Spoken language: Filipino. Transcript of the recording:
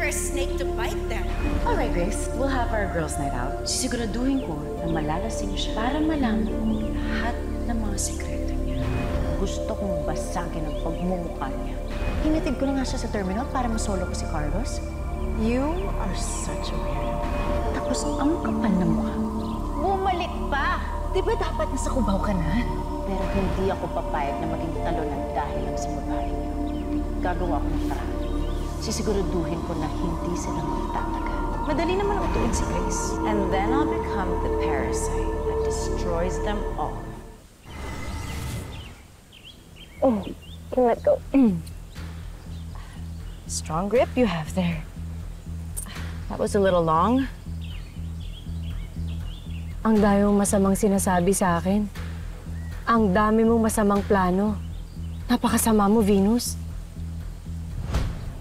a snake to bite then. Alright, Grace. We'll have our girls' night out. Sisiguraduhin ko na malalasing siya para malaman mo lahat ng mga sikreto niya. Gusto kong basagin ang pagmumukha niya. Hinatid ko na nga siya sa terminal para masolo ko si Carlos. You are such a weirdo. Tapos ang kapal na mukha. Bumalik pa! Di ba dapat nasa Cubao ka na? Pero hindi ako papayag na maging talunan dahil lang sa babae niyo. Gagawa ko ng paraan. Sisiguraduhin ko na hindi sila magtatagal. Madali naman ako tuwing si Grace. And then I'll become the parasite that destroys them all. Oh, can let go. Strong grip you have there. That was a little long. Ang dami mong masamang sinasabi sa akin. Ang dami mong masamang plano. Napakasama mo, Venus.